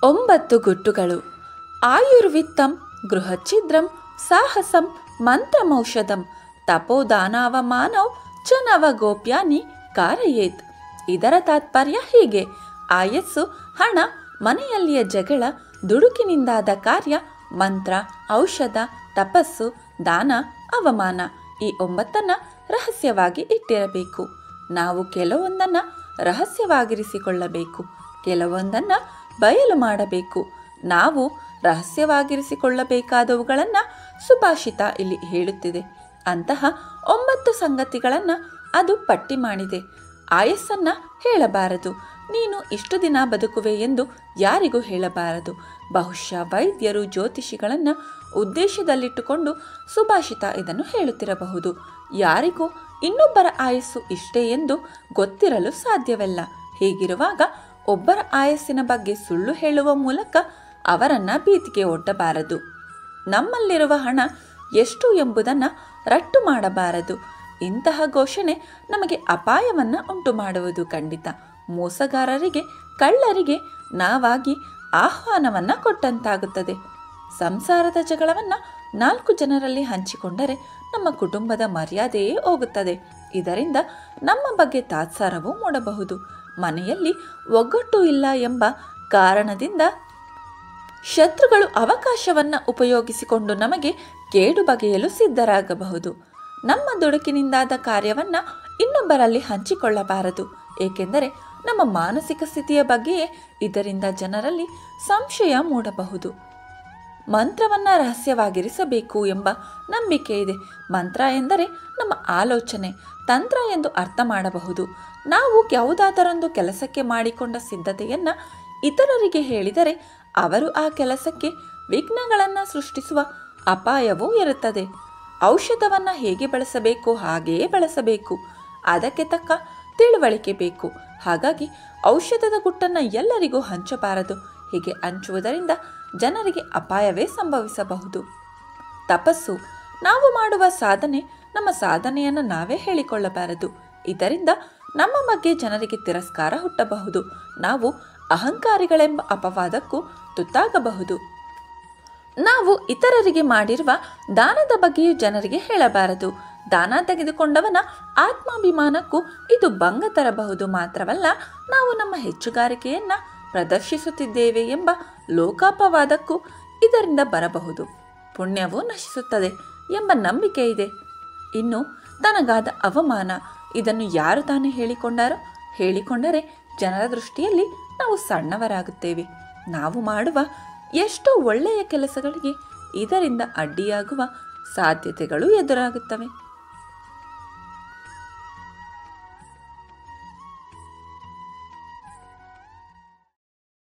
9 ಗುಟ್ಟುಗಳು. ಆಯುರ್ವಿತ್ತಂ ಗೃಹಚ್ಛಿದ್ರಂ ಸಾಹಸಂ ಮಂತ್ರಮೌಷಧಂ ತಪೋದಾನಾವಮಾನೌ ಚ ನವಗೋಪ್ಯಾನಿ ಕಾರಯೇತ್. ಇದರ ತಾತ್ಪರ್ಯ ಹೀಗೆ: ಆಯಸ್ಸು, ಹಣ, ಮನೆಯಲ್ಲಿಯ ಜಗಳ, ದುಡುಕಿನಿಂದಾದ ಕಾರ್ಯ, ಮಂತ್ರ, ಔಷಧ, ತಪಸ್ಸು, ದಾನ, ಅವಮಾನ ಈ 9 ರಹಸ್ಯವಾಗಿ ಇಟ್ಟಿರಬೇಕು. ನಾವು ಕೆಲವೊಂದನ್ನು ರಹಸ್ಯವಾಗಿರಿಸಿಕೊಳ್ಳಬೇಕು, ಕೆಲವೊಂದನ್ನು ಬಯಲು ಮಾಡಬೇಕು. ನಾವು ರಹಸ್ಯವಾಗಿರಿಸಿಕೊಳ್ಳಬೇಕಾದವುಗಳನ್ನು ಸುಭಾಷಿತ ಇಲ್ಲಿ ಹೇಳುತ್ತಿದೆ. ಅಂತಹ 9 ಸಂಗತಿಗಳನ್ನು ಅದು ಪಟ್ಟಿ ಮಾಡಿದೆ. ಆಯಸ್ಸನ್ನು ಹೇಳಬಾರದು, ನೀನು ಇಷ್ಟು ದಿನ ಬದುಕುವೆ ಎಂದು ಯಾರಿಗೂ ಹೇಳಬಾರದು. ಬಹುಶಃ ವೈದ್ಯರು, ಜ್ಯೋತಿಷಿಗಳನ್ನು ಉದ್ದೇಶದಲ್ಲಿಟ್ಟುಕೊಂಡು ಸುಭಾಷಿತ ಇದನ್ನು ಹೇಳುತ್ತಿರಬಹುದು. ಯಾರಿಗೂ ಇನ್ನೊಬ್ಬರ ಆಯಸ್ಸು ಇಷ್ಟೇ ಎಂದು ಗೊತ್ತಿರಲು ಸಾಧ್ಯವಿಲ್ಲ. ಹೀಗಿರುವಾಗ ಒಬ್ಬರ ಆಯಸ್ಸಿನ ಬಗ್ಗೆ ಸುಳ್ಳು ಹೇಳುವ ಮೂಲಕ ಅವರನ್ನು ಭೀತಿಗೆ ಒಡ್ಡಬಾರದು. ನಮ್ಮಲ್ಲಿರುವ ಹಣ ಎಷ್ಟು ಎಂಬುದನ್ನು ರಟ್ಟು ಮಾಡಬಾರದು. ಇಂತಹ ಘೋಷಣೆ ನಮಗೆ ಅಪಾಯವನ್ನು ಉಂಟು ಮಾಡುವುದು ಖಂಡಿತ. ಮೋಸಗಾರರಿಗೆ, ಕಳ್ಳರಿಗೆ ನಾವಾಗಿ ಆಹ್ವಾನವನ್ನು ಕೊಟ್ಟಂತಾಗುತ್ತದೆ. ಸಂಸಾರದ ಜಗಳವನ್ನು 4 ಜನರಲ್ಲಿ ಹಂಚಿಕೊಂಡರೆ ನಮ್ಮ ಕುಟುಂಬದ ಮರ್ಯಾದೆಯೇ ಹೋಗುತ್ತದೆ. ಇದರಿಂದ ನಮ್ಮ ಬಗ್ಗೆ ತಾತ್ಸಾರವೂ ಮೂಡಬಹುದು. ಮನೆಯಲ್ಲಿ ಒಗ್ಗಟ್ಟು ಇಲ್ಲ ಎಂಬ ಕಾರಣದಿಂದ ಶತ್ರುಗಳು ಅವಕಾಶವನ್ನು ಉಪಯೋಗಿಸಿಕೊಂಡು ನಮಗೆ ಕೇಡು ಬಗೆಯಲು ಸಿದ್ಧರಾಗಬಹುದು. ನಮ್ಮ ದುಡುಕಿನಿಂದಾದ ಕಾರ್ಯವನ್ನು ಇನ್ನೊಬ್ಬರಲ್ಲಿ ಹಂಚಿಕೊಳ್ಳಬಾರದು. ಏಕೆಂದರೆ ನಮ್ಮ ಮಾನಸಿಕ ಸ್ಥಿತಿಯ ಬಗ್ಗೆಯೇ ಇದರಿಂದ ಜನರಲ್ಲಿ ಸಂಶಯ ಮೂಡಬಹುದು. ಮಂತ್ರವನ್ನು ರಹಸ್ಯವಾಗಿರಿಸಬೇಕು ಎಂಬ ನಂಬಿಕೆ ಇದೆ. ಮಂತ್ರ ಎಂದರೆ ನಮ್ಮ ಆಲೋಚನೆ, ತಂತ್ರ ಎಂದು ಅರ್ಥ ಮಾಡಬಹುದು. ನಾವು ಯಾವುದಾದರೊಂದು ಕೆಲಸಕ್ಕೆ ಮಾಡಿಕೊಂಡ ಸಿದ್ಧತೆಯನ್ನು ಇತರರಿಗೆ ಹೇಳಿದರೆ ಅವರು ಆ ಕೆಲಸಕ್ಕೆ ವಿಘ್ನಗಳನ್ನು ಸೃಷ್ಟಿಸುವ ಅಪಾಯವೂ ಇರುತ್ತದೆ. ಔಷಧವನ್ನು ಹೇಗೆ ಬಳಸಬೇಕು ಹಾಗೆಯೇ ಬಳಸಬೇಕು. ಅದಕ್ಕೆ ತಕ್ಕ ತಿಳುವಳಿಕೆ ಬೇಕು. ಹಾಗಾಗಿ ಔಷಧದ ಗುಟ್ಟನ್ನು ಎಲ್ಲರಿಗೂ ಹಂಚಬಾರದು. ಹೀಗೆ ಹಂಚುವುದರಿಂದ ಜನರಿಗೆ ಅಪಾಯವೇ ಸಂಭವಿಸಬಹುದು. ತಪಸ್ಸು, ನಾವು ಮಾಡುವ ಸಾಧನೆ, ನಮ್ಮ ಸಾಧನೆಯನ್ನು ನಾವೇ ಹೇಳಿಕೊಳ್ಳಬಾರದು. ಇದರಿಂದ ನಮ್ಮ ಬಗ್ಗೆ ಜನರಿಗೆ ತಿರಸ್ಕಾರ ಹುಟ್ಟಬಹುದು. ನಾವು ಅಹಂಕಾರಿಗಳೆಂಬ ಅಪವಾದಕ್ಕೂ ತುತ್ತಾಗಬಹುದು. ನಾವು ಇತರರಿಗೆ ಮಾಡಿರುವ ದಾನದ ಬಗ್ಗೆಯೂ ಜನರಿಗೆ ಹೇಳಬಾರದು. ದಾನ ತೆಗೆದುಕೊಂಡವನ ಆತ್ಮಾಭಿಮಾನಕ್ಕೂ ಇದು ಭಂಗ ತರಬಹುದು. ಮಾತ್ರವಲ್ಲ, ನಾವು ನಮ್ಮ ಹೆಚ್ಚುಗಾರಿಕೆಯನ್ನು ಪ್ರದರ್ಶಿಸುತ್ತಿದ್ದೇವೆ ಎಂಬ ಲೋಕಾಪವಾದಕ್ಕೂ ಇದರಿಂದ ಬರಬಹುದು. ಪುಣ್ಯವೂ ನಶಿಸುತ್ತದೆ ಎಂಬ ನಂಬಿಕೆ ಇದೆ. ಇನ್ನು ತನಗಾದ ಅವಮಾನ, ಇದನ್ನು ಯಾರು ತಾನೇ ಹೇಳಿಕೊಂಡರೆ ಜನರ ದೃಷ್ಟಿಯಲ್ಲಿ ನಾವು ಸಣ್ಣವರಾಗುತ್ತೇವೆ. ನಾವು ಮಾಡುವ ಎಷ್ಟೋ ಒಳ್ಳೆಯ ಕೆಲಸಗಳಿಗೆ ಇದರಿಂದ ಅಡ್ಡಿಯಾಗುವ ಸಾಧ್ಯತೆಗಳು ಎದುರಾಗುತ್ತವೆ.